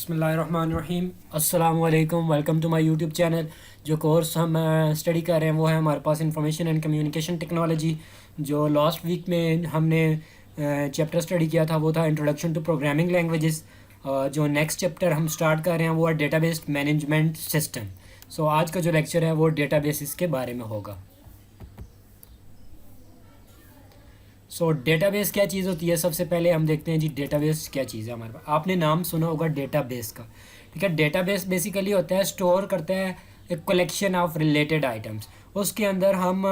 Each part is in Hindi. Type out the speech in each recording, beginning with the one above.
बिस्मिल्लाहिर्रहमानिर्रहीम अस्सलाम वालेकुम। Welcome to my YouTube channel. जो कोर्स हम स्टडी कर रहे हैं वो है हमारे पास इंफॉर्मेशन एंड कम्युनिकेशन टेक्नोलॉजी। जो लास्ट वीक में हमने चैप्टर स्टडी किया था वो था इंट्रोडक्शन टू प्रोग्रामिंग लैंग्वेजेस। जो नेक्स्ट चैप्टर हम स्टार्ट कर रहे हैं वो है डेटाबेस मैनेजमेंट सिस्टम। सो आज का जो लेक्चर है वो डेटाबेसिस के बारे में होगा। सो डेटाबेस क्या चीज़ होती है, सबसे पहले हम देखते हैं जी डेटाबेस क्या चीज़ है हमारे पास। आपने नाम सुना होगा डेटाबेस का, ठीक है। डेटाबेस बेसिकली होता है, स्टोर करता है एक कलेक्शन ऑफ रिलेटेड आइटम्स। उसके अंदर हम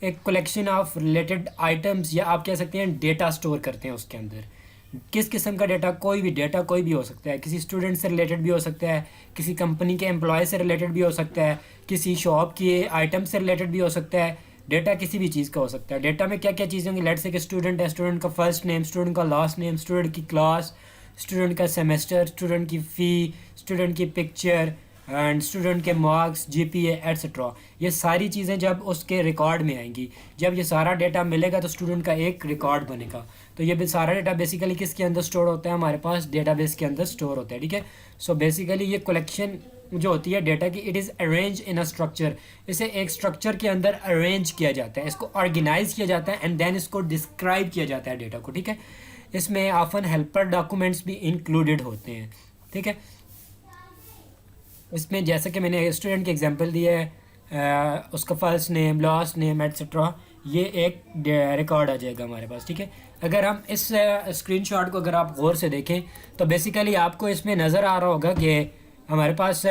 एक कलेक्शन ऑफ रिलेटेड आइटम्स या आप कह सकते हैं डेटा स्टोर करते हैं। उसके अंदर किस किस्म का डेटा, कोई भी डेटा कोई भी हो सकता है, किसी स्टूडेंट से रिलेटेड भी हो सकता है, किसी कंपनी के एम्प्लॉय से रिलेटेड भी हो सकता है, किसी शॉप के आइटम से रिलेटेड भी हो सकता है। डेटा किसी भी चीज़ का हो सकता है। डेटा में क्या क्या चीज़ें होंगी, लेट्स से कि स्टूडेंट है, स्टूडेंट का फर्स्ट नेम, स्टूडेंट का लास्ट नेम, स्टूडेंट की क्लास, स्टूडेंट का सेमेस्टर, स्टूडेंट की फ़ी, स्टूडेंट की पिक्चर एंड स्टूडेंट के मार्क्स, जीपीए एट्सट्रा। ये सारी चीज़ें जब उसके रिकॉर्ड में आएंगी, जब ये सारा डेटा मिलेगा तो स्टूडेंट का एक रिकॉर्ड बनेगा। तो ये सारा डेटा बेसिकली किसके अंदर स्टोर होता है, हमारे पास डेटाबेस के अंदर स्टोर होता है, ठीक है। सो बेसिकली ये कलेक्शन जो होती है डेटा की, it is arrange in a structure. इसे एक स्ट्रक्चर के अंदर अरेंज किया जाता है, इसको ऑर्गेनाइज किया जाता है एंड देन इसको डिस्क्राइब किया जाता है डेटा को, ठीक है। इसमें ऑफन हेल्पर डॉक्यूमेंट्स भी इंक्लूडेड होते हैं, ठीक है। इसमें जैसे कि मैंने स्टूडेंट की एग्जांपल दी है, उसका first name, last name etcetera, ये एक रिकॉर्ड आ जाएगा हमारे पास, ठीक है। अगर हम इस स्क्रीनशॉट को अगर आप गौर से देखें तो बेसिकली आपको इसमें नज़र आ रहा होगा कि हमारे पास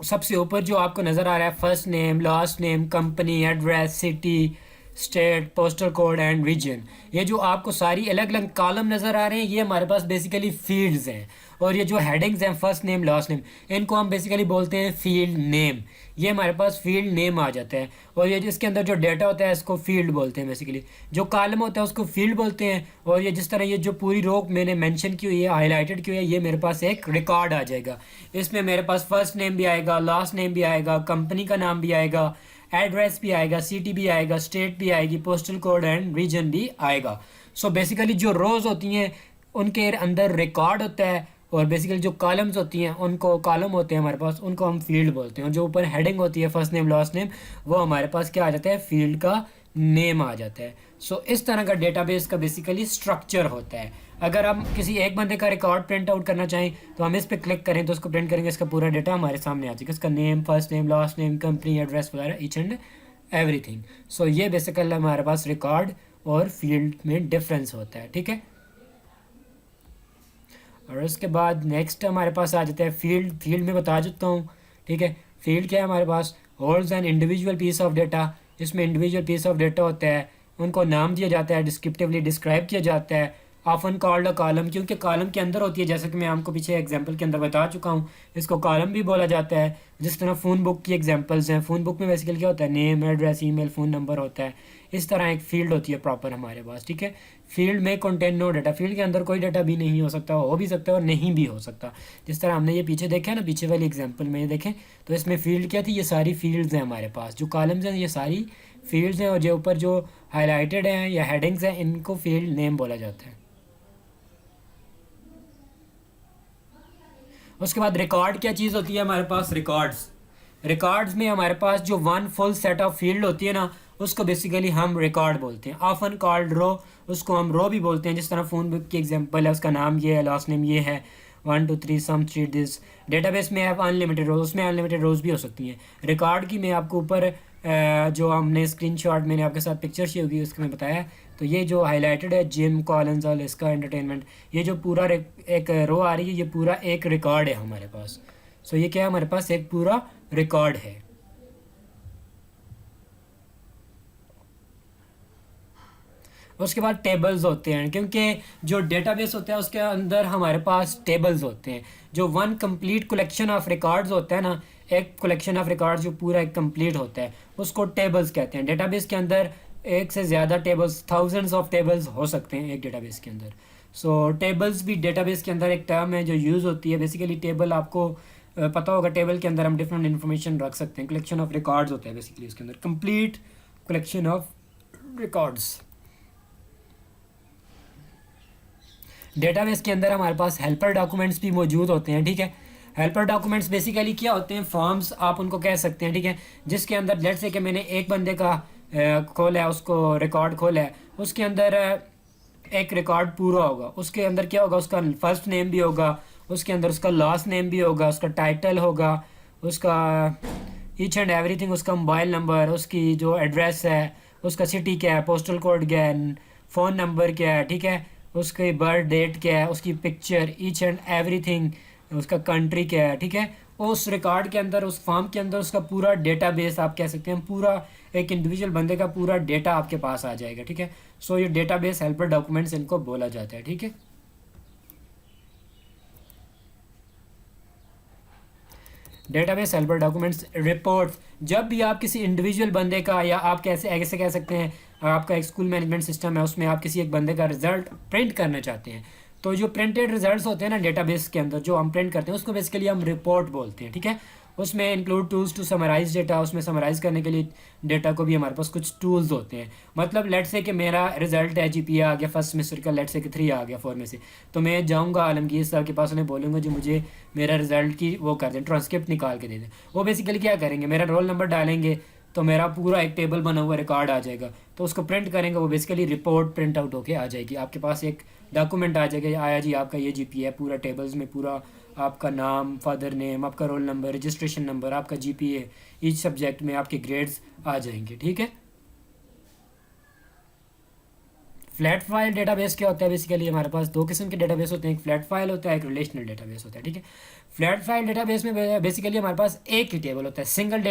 सबसे ऊपर जो आपको नज़र आ रहा है first name, last name, company, address, city, state, postal code and region. ये जो आपको सारी अलग अलग कॉलम नज़र आ रहे हैं ये हमारे पास बेसिकली फील्ड्स हैं। और ये जो हेडिंग्स हैं फर्स्ट नेम, लास्ट नेम, इनको हम बेसिकली बोलते हैं फील्ड नेम। ये हमारे पास फील्ड नेम आ जाता है। और ये जिसके अंदर जो डेटा होता है इसको फील्ड बोलते हैं। बेसिकली जो कॉलम होता है उसको फील्ड बोलते हैं। और ये जिस तरह ये जो पूरी रो मैंने मेंशन की हुई है, हाईलाइटेड की हुई है, ये मेरे पास एक रिकॉर्ड आ जाएगा। इसमें मेरे पास फर्स्ट नेम भी आएगा, लास्ट नेम भी आएगा, कंपनी का नाम भी आएगा, एड्रेस भी आएगा, सिटी भी आएगा, स्टेट भी आएगी, पोस्टल कोड एंड रीजन भी आएगा। सो बेसिकली जो रोज़ होती हैं उनके अंदर रिकॉर्ड होता है। और बेसिकली जो कॉलम्स होती हैं उनको, कॉलम होते हैं हमारे पास, उनको हम फील्ड बोलते हैं। और जो ऊपर हेडिंग होती है फर्स्ट नेम, लास्ट नेम, वो हमारे पास क्या आ जाता है, फील्ड का नेम आ जाता है। सो इस तरह का डेटाबेस का बेसिकली स्ट्रक्चर होता है। अगर हम किसी एक बंदे का रिकॉर्ड प्रिंट आउट करना चाहें तो हम इस पर क्लिक करें तो उसको प्रिंट करेंगे, इसका पूरा डेटा हमारे सामने आ जाएगा, इसका name, first name, last name, company, address वगैरह, ईच एंड एवरीथिंग। सो ये बेसिकली हमारे पास रिकॉर्ड और फील्ड में डिफरेंस होता है, ठीक है। और उसके बाद नेक्स्ट हमारे पास आ जाता है फील्ड। फील्ड में बता देता हूँ, ठीक है। फील्ड क्या है हमारे पास, holds an individual piece of data. इसमें इंडिविजुअल पीस ऑफ डेटा होता है, उनको नाम दिया जाता है, डिस्क्रिप्टिवली डिस्क्राइब किया जाता है। ऑफन कॉल्ड अ कॉलम, क्योंकि कॉलम के अंदर होती है, जैसे कि मैं आपको पीछे एग्जांपल के अंदर बता चुका हूँ, इसको कॉलम भी बोला जाता है। जिस तरह फ़ोन बुक की एग्जांपल्स हैं, फ़ोन बुक में बेसिकली क्या होता है, name, address, email, phone number होता है। इस तरह एक फील्ड होती है प्रॉपर हमारे पास, ठीक है। फील्ड में कंटेन नो डाटा, फील्ड के अंदर कोई डाटा भी नहीं हो सकता, हो भी सकता है और नहीं भी हो सकता। जिस तरह हमने ये पीछे देखा है ना, पीछे वाली एग्जांपल में ये देखें तो इसमें फील्ड क्या थी, ये सारी फील्ड्स हैं हमारे पास। जो कॉलम्स हैं ये सारी फील्ड्स हैं और जो ऊपर जो हाईलाइटेड हैं या हेडिंग्स हैं इनको फील्ड नेम बोला जाता है। उसके बाद रिकॉर्ड क्या चीज़ होती है हमारे पास, रिकॉर्ड्स। रिकॉर्ड्स में हमारे पास जो one full set of field होती है ना, उसको बेसिकली हम रिकॉर्ड बोलते हैं। ऑफन कॉल्ड रो, उसको हम रो भी बोलते हैं। जिस तरह फ़ोन बुक की एग्जांपल है, उसका नाम ये है, लास्ट नेम ये है, 1 2 3 सम 3 दिस। डेटाबेस में आप अनलिमिटेड रोज, उसमें अनलिमिटेड रोज भी हो सकती हैं। रिकॉर्ड की मैं आपको ऊपर जो हमने स्क्रीनशॉट मैंने आपके साथ पिक्चर शेयर होगी उसके में बताया। तो ये जो हाईलाइटेड है, जिम कॉलिंस और इसका एंटरटेनमेंट, ये जो पूरा एक रो आ रही है, ये पूरा एक रिकॉर्ड है हमारे पास। सो ये क्या है, हमारे पास एक पूरा रिकॉर्ड है। उसके बाद टेबल्स होते हैं, क्योंकि जो डेटाबेस होता है उसके अंदर हमारे पास टेबल्स होते हैं। जो one complete collection of records होता है ना, एक कलेक्शन ऑफ रिकॉर्ड्स जो पूरा एक कंप्लीट होता है उसको टेबल्स कहते हैं। डेटाबेस के अंदर एक से ज़्यादा टेबल्स, थाउजेंड्स ऑफ टेबल्स हो सकते हैं एक डेटाबेस के अंदर। सो टेबल्स भी डेटाबेस के अंदर एक टर्म है जो यूज़ होती है। बेसिकली टेबल आपको पता होगा, टेबल के अंदर हम डिफरेंट इन्फॉर्मेशन रख सकते हैं। कलेक्शन ऑफ रिकॉर्ड्स होता है बेसिकली उसके अंदर, complete collection of records. Database के अंदर हमारे पास हेल्पर डॉक्यूमेंट्स भी मौजूद होते हैं, ठीक है। हेल्पर डॉक्यूमेंट्स बेसिकली क्या होते हैं, फॉर्म्स आप उनको कह सकते हैं, ठीक है, जिसके अंदर लेट्स से कि मैंने एक बंदे का खोला है, उसको रिकॉर्ड खोला है, उसके अंदर एक रिकॉर्ड पूरा होगा, उसके अंदर क्या होगा, उसका फर्स्ट नेम भी होगा, उसके अंदर उसका लास्ट नेम भी होगा, उसका टाइटल होगा, उसका ईच एंड एवरीथिंग, उसका मोबाइल नंबर, उसकी जो एड्रेस है, उसका सिटी क्या है, पोस्टल कोड क्या है, फ़ोन नंबर क्या है, ठीक है, उसकी बर्थ डेट क्या है, उसकी पिक्चर, ईच एंड एवरीथिंग, उसका कंट्री क्या है, ठीक है। उस रिकॉर्ड के अंदर, उस फॉर्म के अंदर उसका पूरा डेटाबेस आप कह सकते हैं, पूरा एक इंडिविजुअल बंदे का पूरा डेटा आपके पास आ जाएगा, ठीक है। सो ये डेटाबेस हेल्पर डॉक्यूमेंट्स इनको बोला जाता है, ठीक है। डेटाबेस हेल्पर डॉक्यूमेंट्स रिपोर्ट्स, जब भी आप किसी इंडिविजुअल बंदे का, या आप कैसे ऐसे कह सकते हैं, आपका एक स्कूल मैनेजमेंट सिस्टम है, उसमें आप किसी एक बंदे का रिजल्ट प्रिंट करना चाहते हैं, तो जो प्रिंटेड रिजल्ट्स होते हैं ना डेटाबेस के अंदर, जो हम प्रिंट करते हैं, उसको बेसिकली हम रिपोर्ट बोलते हैं, ठीक है। उसमें include tools to summarise data, उसमें समराइज करने के लिए डेटा को भी हमारे पास कुछ टूल्स होते हैं। मतलब लेट से कि मेरा रिजल्ट है, जीपीए आ गया फर्स्ट सेमेस्टर का, लेट से कि 3 आ गया 4 में से, तो मैं जाऊंगा आलमगीर साहब के पास, उन्हें बोलूँगा जो मुझे मेरा रिजल्ट की वो कर दें, ट्रांसक्रिप्ट निकाल के दे दें। वो बेसिकली क्या करेंगे, मेरा रोल नंबर डालेंगे, तो मेरा पूरा एक टेबल बना हुआ रिकॉर्ड आ जाएगा, तो उसको प्रिंट करेंगे, वो बेसिकली रिपोर्ट प्रिंट आउट होके आ जाएगी आपके पास, एक डॉक्यूमेंट आ जाएगा, आया जी आपका ये जीपीए है, पूरा टेबल्स में पूरा आपका नाम, फादर नेम, आपका रोल नंबर, रजिस्ट्रेशन नंबर, आपका जीपीए, ईच सब्जेक्ट में आपके ग्रेड्स आ जाएंगे, ठीक है। फ्लैट फाइल डेटाबेस क्या होता है, बेसिकली हमारे पास दो किस्म के डेटाबेस होते हैं, एक फ्लैट फाइल होता है, एक रिलेशनल डेटाबेस होता है, ठीक है। फ्लैट फाइल डेटाबेस में बेसिकली हमारे पास एक ही टेबल होता है, सिंगल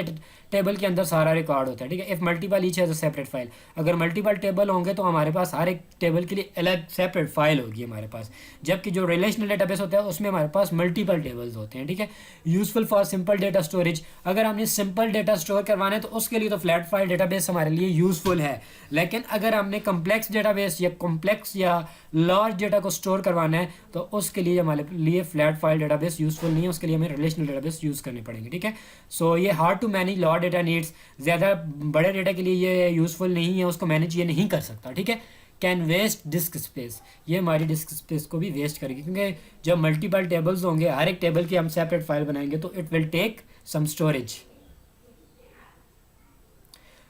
टेबल के अंदर सारा रिकॉर्ड होता है, ठीक है। इफ़ मल्टीपल ईच है तो सेपरेट फाइल, अगर मल्टीपल टेबल होंगे तो हमारे पास हर एक टेबल के लिए अलग सेपरेट फाइल होगी हमारे पास। जबकि जो रिलेशनल डेटाबेस होता है उसमें हमारे पास मल्टीपल टेबल्स होते हैं, ठीक है। Useful for simple data storage, अगर हमने सिंपल डेटा स्टोर करवाना है तो उसके लिए तो फ्लैट फाइल डेटाबेस हमारे लिए यूजफुल है, लेकिन अगर हमने कम्प्लेक्स डेटाबेस या कॉम्प्लेक्स या लार्ज डेटा को स्टोर करवाना है तो उसके लिए हमारे लिए फ्लैट फाइल डेटाबेस यूजफुल नहीं है, उसके लिए हमें रिलेशनल डेटाबेस यूज़ करने पड़ेंगे, ठीक है। सो ये hard to manage large data needs, ज़्यादा बड़े डेटा के लिए ये यूज़फुल नहीं है, उसको मैनेज ये नहीं कर सकता, ठीक है। कैन वेस्ट डिस्क स्पेस, ये हमारी डिस्क स्पेस को भी वेस्ट करेगी, क्योंकि जब मल्टीपल टेबल्स होंगे, हर एक टेबल की हम सेपरेट फाइल बनाएंगे तो it will take some storage.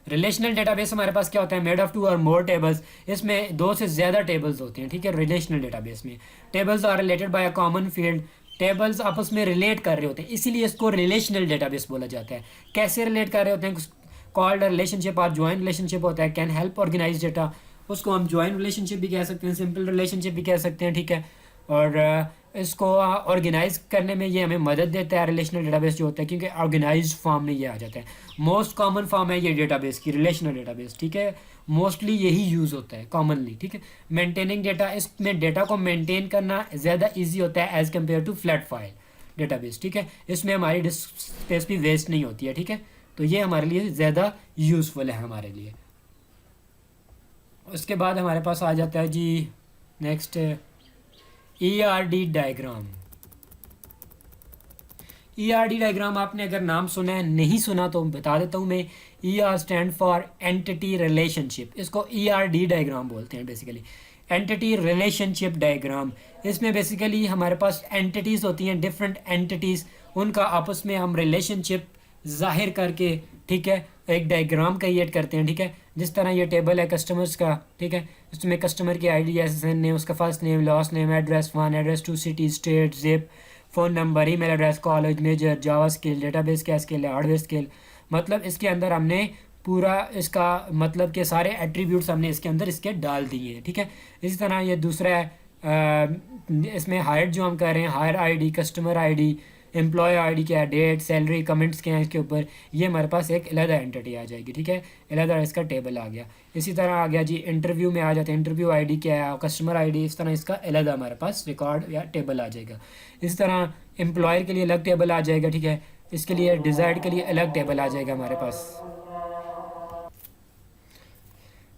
Relational database हमारे पास क्या होता है, मेड ऑफ 2 और मोर टेबल्स, इसमें 2 से ज़्यादा टेबल्स होती हैं, ठीक है। रिलेशनल डेटाबेस में tables are related by a common field, tables आपस में रिलेट कर रहे होते हैं, इसीलिए इसको रिलेशनल डेटाबेस बोला जाता है। कैसे रिलेट कर रहे होते हैं, कॉल्ड रिलेशनशिप और ज्वाइंट रिलेशनशिप होता है। कैन हेल्प ऑर्गेनाइज डेटा, उसको हम ज्वाइंट रिलेशनशिप भी कह सकते हैं, सिंपल रिलेशनशिप भी कह सकते हैं, ठीक है। और इसको ऑर्गेनाइज करने में ये हमें मदद देता है, रिलेशनल डेटाबेस जो होता है, क्योंकि ऑर्गेनाइज फॉर्म में ये आ जाता है। मोस्ट कॉमन फॉर्म है ये डेटाबेस की, रिलेशनल डेटाबेस, ठीक है। मोस्टली यही यूज़ होता है कॉमनली, ठीक है। मेंटेनिंग डेटा, इसमें डेटा को मेंटेन करना ज़्यादा ईजी होता है as compared to flat file database, ठीक है। इसमें हमारी डिस्क स्पेस भी वेस्ट नहीं होती है, ठीक है। तो ये हमारे लिए ज़्यादा यूज़फुल है हमारे लिए। उसके बाद हमारे पास आ जाता है जी next ERD diagram. ERD diagram आपने अगर नाम सुना है, नहीं सुना तो बता देता हूँ मैं। ER stand for entity relationship, इसको ERD डायग्राम बोलते हैं बेसिकली, एंटिटी रिलेशनशिप डायग्राम। इसमें बेसिकली हमारे पास एंटिटीज़ होती हैं, डिफरेंट एंटिटीज़, उनका आपस में हम रिलेशनशिप जाहिर करके, ठीक है, एक डायग्राम क्रिएट करते हैं, ठीक है। जिस तरह ये टेबल है कस्टमर्स का, ठीक है, इसमें कस्टमर की आईडी, एसएसएन नेम, उसका first name, last name, address 1, address 2, city, state, zip, phone number, email address, college major, Java skill, database क्या स्किल है, हार्डवेयर स्किल। मतलब इसके अंदर हमने पूरा इसका मतलब के सारे एट्रीब्यूट्स हमने इसके अंदर इसके डाल दिए हैं, ठीक है। इसी तरह ये दूसरा है, इसमें हायर जो हम कर रहे हैं, hire ID, customer ID, employee ID क्या है, डेट, सैलरी, कमेंट्स क्या है इसके ऊपर, ये हमारे पास एक अलग एंटिटी आ जाएगी, ठीक है। अलग इसका टेबल आ गया। इसी तरह आ गया जी इंटरव्यू में आ जाते हैं, इंटरव्यू आईडी क्या है, कस्टमर आईडी, इस तरह इसका अलग हमारे पास रिकॉर्ड या टेबल आ जाएगा। इसी तरह एम्प्लॉयर के लिए अलग टेबल आ जाएगा, ठीक है। इसके लिए डिज़ायर्ड के लिए अलग टेबल आ जाएगा हमारे पास।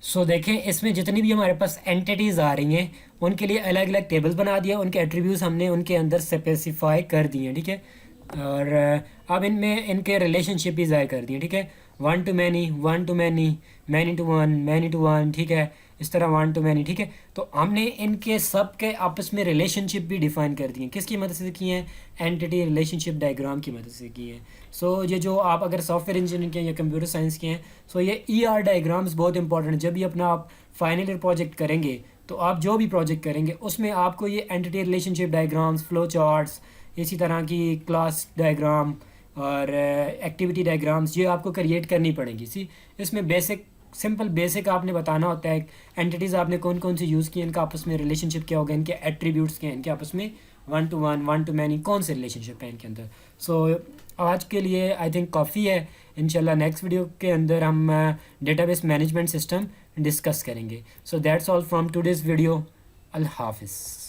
सो देखें, इसमें जितनी भी हमारे पास एंटिटीज़ आ रही हैं उनके लिए अलग अलग टेबल्स बना दिया, उनके एट्रीब्यूट्स हमने उनके अंदर स्पेसिफाई कर दिए हैं, ठीक है। और अब इनमें इनके रिलेशनशिप भी ज़ाहिर कर दिए, ठीक है। 1 to many, 1 to many, many to 1, many to 1, ठीक है। इस तरह वन टू मैनी, ठीक है। तो हमने इनके सब के आपस में रिलेशनशिप भी डिफ़ाइन कर दिए। किसकी मदद से की हैं? एंटिटी रिलेशनशिप डायग्राम की मदद से की हैं। सो ये जो आप अगर सॉफ्टवेयर इंजीनियरिंग के या कंप्यूटर साइंस के हैं, सो ये ER डायग्राम्स बहुत इंपॉर्टेंट है। जब भी अपना आप फाइनल ईयर प्रोजेक्ट करेंगे, तो आप जो भी प्रोजेक्ट करेंगे उसमें आपको ये entity relationship diagrams, flow charts, इसी तरह की क्लास डायग्राम और एक्टिविटी डायग्राम्स ये आपको क्रिएट करनी पड़ेंगी। सी इसमें सिंपल बेसिक आपने बताना होता है एंटिटीज़ आपने कौन कौन सी यूज़ की, इनका आपस में रिलेशनशिप क्या होगा, इनके एट्रीब्यूट्स क्या हैं, इनके आपस में one two one, one two many कौन से रिलेशनशिप है इनके अंदर। सो आज के लिए आई थिंक काफ़ी है। इंशाल्लाह नेक्स्ट वीडियो के अंदर हम डेटाबेस मैनेजमेंट सिस्टम डिस्कस करेंगे। So that's all from today's video. अल्लाह हाफिज़।